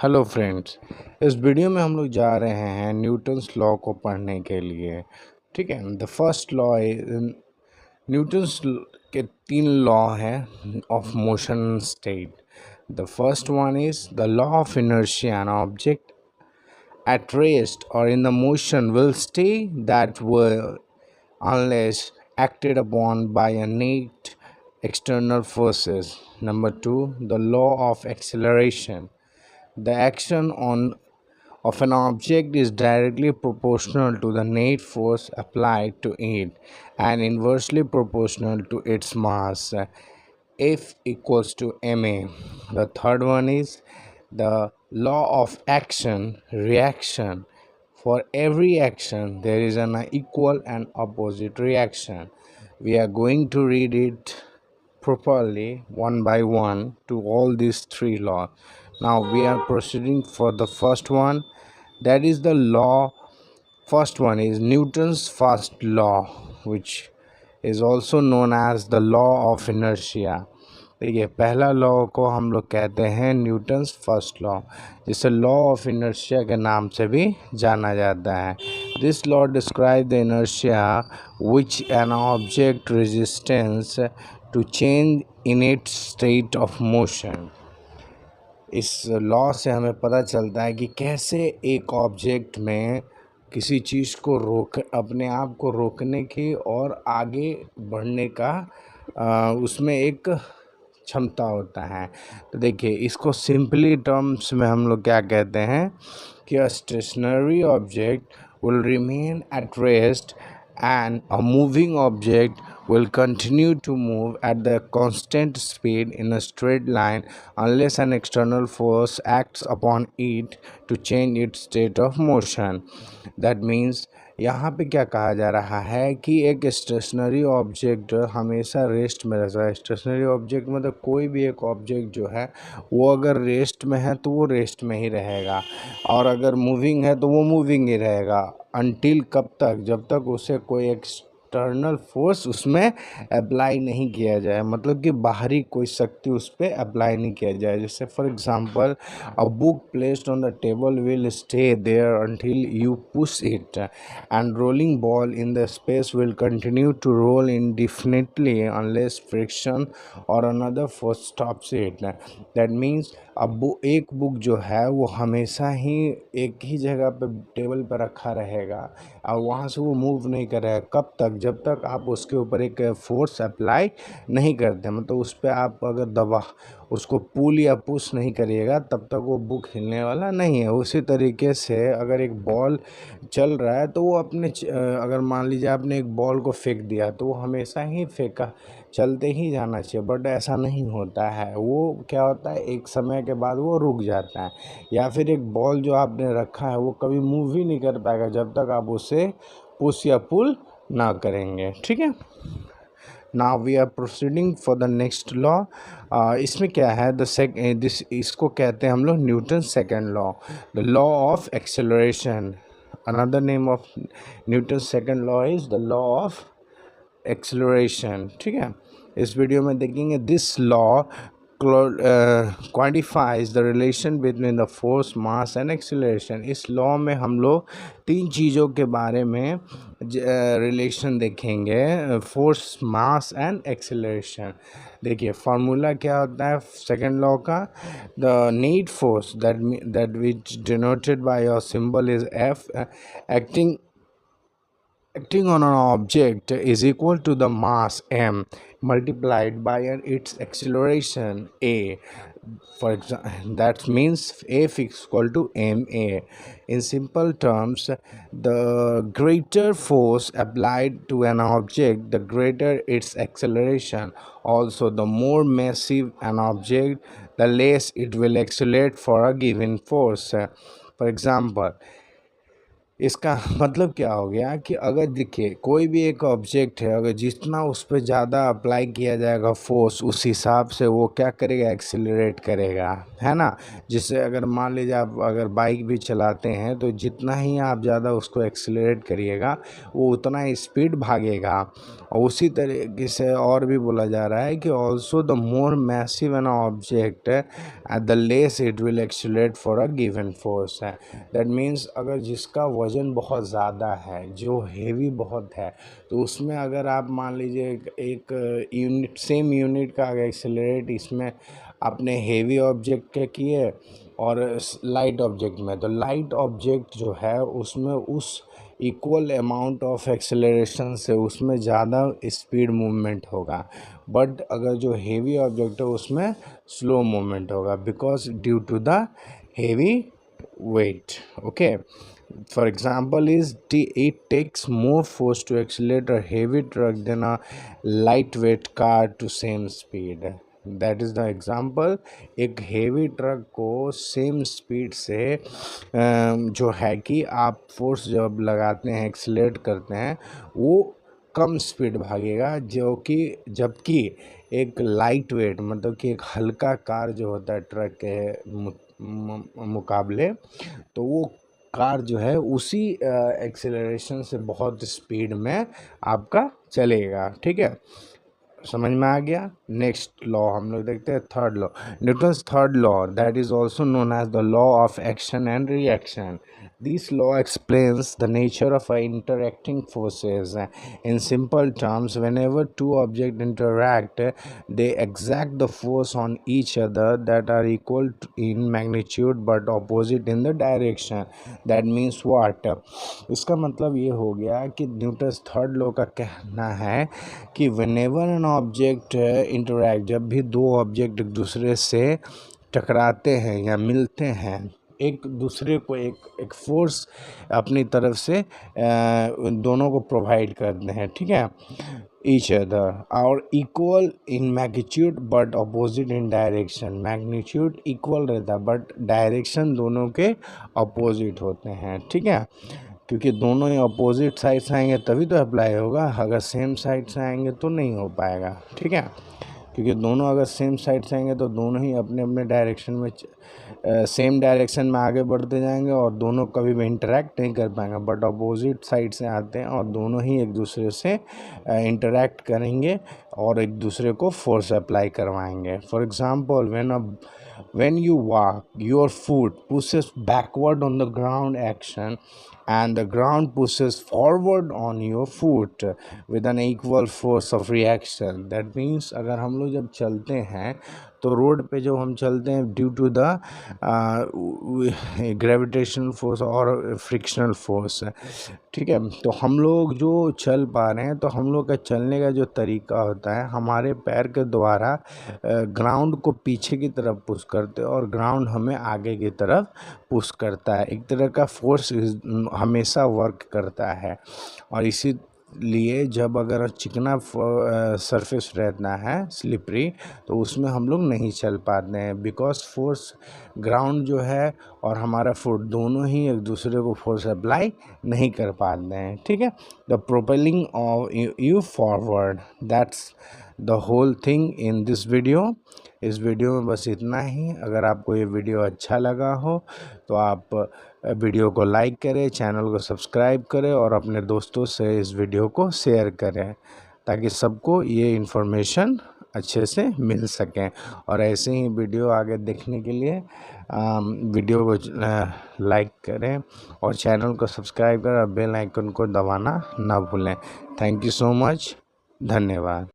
Hello friends. इस video में हम लोग जा रहे हैं न्यूटन्स लॉ को पढ़ने के लिए। ठीक है। द फर्स्ट लॉ न्यूटन्स के तीन लॉ हैं of motion state. The first one is the law of inertia. An object at rest or in the motion will stay that way unless acted upon by innate external forces. Number two, the law of acceleration. The action on of an object is directly proportional to the net force applied to it and inversely proportional to its mass. F equals to ma. The third one is the law of action reaction. For every action, there is an equal and opposite reaction. We are going to read it properly one by one to all these three laws. Now we are proceeding for the first one, that is the law. First one is Newton's first law, which is also known as the law of inertia. देखिए, पहला law को हम लोग कहते हैं Newton's first law, जिसे law of inertia के नाम से भी जाना जाता है. This law describe the inertia which an object resistance to change in its state of motion. इस लॉ से हमें पता चलता है कि कैसे एक ऑब्जेक्ट में किसी चीज़ को अपने आप को रोकने की और आगे बढ़ने का उसमें एक क्षमता होता है. तो देखिए, इसको सिंपली टर्म्स में हम लोग क्या कहते हैं कि a stationary object will remain at rest and a moving object will continue to move at the constant speed in a straight line unless an external force acts upon it to change its state of motion. That means यहाँ पे क्या कहा जा रहा है कि एक stationery object हमेशा रेस्ट में रहता है. स्टेशनरी ऑब्जेक्ट मतलब कोई भी एक ऑब्जेक्ट जो है वो अगर रेस्ट में है तो वो रेस्ट में ही रहेगा, और अगर मूविंग है तो वो मूविंग ही रहेगा. अनटिल कब तक? जब तक उसे कोई एक्सटर्नल फोर्स उसमें अप्लाई नहीं किया जाए, मतलब कि बाहरी कोई शक्ति उस पर अप्लाई नहीं किया जाए. जैसे for example, a book placed on the table will stay there until you push it, and rolling ball in the space will continue to roll indefinitely unless friction or another force stops it. That means अब एक book जो है वो हमेशा ही एक ही जगह पे table पर रखा रहेगा और वहाँ से वो मूव नहीं करेगा. कब तक? जब तक आप उसके ऊपर एक फोर्स अप्लाई नहीं करते, मतलब उस पर आप अगर दबा उसको पुल या पुश नहीं करिएगा तब तक वो बुक हिलने वाला नहीं है. उसी तरीके से अगर एक बॉल चल रहा है तो वो अगर मान लीजिए आपने एक बॉल को फेंक दिया तो वो हमेशा ही फेंका चलते ही जाना चाहिए, बट ऐसा नहीं होता है. वो क्या होता है, एक समय के बाद वो रुक जाता है. या फिर एक बॉल जो आपने रखा है वो कभी मूव ही नहीं कर पाएगा जब तक आप उसे पुश या पुल ना करेंगे. ठीक है. Now we are proceeding for the next law. इसमें क्या है, इसको कहते हैं हम लोग Newton second law, the law of acceleration. Another name of Newton second law is the law of acceleration. ठीक है. इस वीडियो में देखेंगे this law quantifies the relation between the force, mass and acceleration. इस लॉ में हम लोग तीन चीज़ों के बारे में रिलेशन देखेंगे, फोर्स, मास एंड एक्सेलरेशन. देखिए, फार्मूला क्या होता है सेकेंड लॉ का. The need force that which denoted by your symbol is F, acting on an object is equal to the mass m multiplied by its acceleration a. For example, that means F is equal to ma. In simple terms, the greater force applied to an object, the greater its acceleration. Also, the more massive an object, the less it will accelerate for a given force. For example, इसका मतलब क्या हो गया कि अगर देखिए कोई भी एक ऑब्जेक्ट है, अगर जितना उस पर ज़्यादा अप्लाई किया जाएगा फोर्स, उस हिसाब से वो क्या करेगा, एक्सेलरेट करेगा, है ना। जिससे अगर मान लीजिए आप अगर बाइक भी चलाते हैं तो जितना ही आप ज़्यादा उसको एक्सेलरेट करिएगा वो उतना ही स्पीड भागेगा। और उसी तरीके से और भी बोला जा रहा है कि also the more massive an object at the less it will accelerate for a given force है। दैट मीन्स अगर जिसका वज़न बहुत ज़्यादा है, जो हेवी बहुत है, तो उसमें अगर आप मान लीजिए एक यूनिट, सेम यूनिट का अगर एक्सेलरेट इसमें आपने हेवी ऑब्जेक्ट के किए और लाइट ऑब्जेक्ट में, तो लाइट ऑब्जेक्ट जो है उसमें उस इक्वल अमाउंट ऑफ एक्सेलरेशन से उसमें ज़्यादा स्पीड मूवमेंट होगा। बट अगर जो हेवी ऑब्जेक्ट है उसमें स्लो मूवमेंट होगा, because due to the heavy weight. Okay, for example is it takes more force to accelerate a heavy truck than a lightweight car to same speed. That is the example. एक heavy truck को same speed से जो है कि आप force जब लगाते हैं, एक्सीलरेट करते हैं, वो कम स्पीड भागेगा, जो कि जबकि एक लाइट वेट मतलब कि एक हल्का कार जो होता है ट्रक के मुकाबले, तो वो कार जो है उसी एक्सेलरेशन से बहुत स्पीड में आपका चलेगा। ठीक है, समझ में आ गया। नेक्स्ट लॉ हम लोग देखते हैं, third law, Newton's third law, that is also known as the law of action and reaction. This law explains the nature of interacting forces. In simple terms, whenever two objects interact, they exact the force on each other that are equal in magnitude but opposite in the direction. That means what? इसका मतलब ये हो गया कि Newton's third law का कहना है कि whenever an object interact, जब भी दो ऑब्जेक्ट एक दूसरे से टकराते हैं या मिलते हैं, एक दूसरे को एक फोर्स अपनी तरफ से दोनों को प्रोवाइड करते हैं। ठीक है, ईच अदर और equal in magnitude but opposite in direction. Magnitude equal रहता है बट डायरेक्शन दोनों के अपोजिट होते हैं। ठीक है, क्योंकि दोनों ही अपोजिट साइड से आएंगे तभी तो अप्लाई होगा, अगर सेम साइड से आएंगे तो नहीं हो पाएगा। ठीक है, क्योंकि दोनों अगर सेम साइड से आएंगे तो दोनों ही अपने अपने डायरेक्शन में सेम डायरेक्शन में आगे बढ़ते जाएंगे और दोनों कभी भी इंटरेक्ट नहीं कर पाएंगे। बट अपोजिट साइड से आते हैं और दोनों ही एक दूसरे से इंटरेक्ट करेंगे और एक दूसरे को फोर्स अप्लाई करवाएंगे। For example, when you walk, your foot pushes backward on the ground action and the ground pushes forward on your foot with an equal force of reaction. That means अगर हम लोग जब चलते हैं तो road पे जो हम चलते हैं due to the gravitational force और फ्रिक्शनल फोर्स, ठीक है, तो हम लोग जो चल पा रहे हैं तो हम लोग का चलने का जो तरीका होता है, हमारे पैर के द्वारा ग्राउंड को पीछे की तरफ पुश करते हैं और ग्राउंड हमें आगे की तरफ पुश करता है। एक तरह का फोर्स हमेशा वर्क करता है। और इसी लिए जब अगर चिकना सरफेस रहता है स्लिपरी, तो उसमें हम लोग नहीं चल पाते हैं, बिकॉज फोर्स ग्राउंड जो है और हमारा फुट दोनों ही एक दूसरे को फोर्स अप्लाई नहीं कर पाते हैं। ठीक है, the propelling of you forward, that's the whole thing in this video. इस वीडियो में बस इतना ही। अगर आपको ये वीडियो अच्छा लगा हो तो आप वीडियो को लाइक करें, चैनल को सब्सक्राइब करें और अपने दोस्तों से इस वीडियो को शेयर करें ताकि सबको ये इन्फॉर्मेशन अच्छे से मिल सकें। और ऐसे ही वीडियो आगे देखने के लिए वीडियो को लाइक करें और चैनल को सब्सक्राइब करें और बेल आइकन को दबाना ना भूलें। थैंक यू सो मच, धन्यवाद।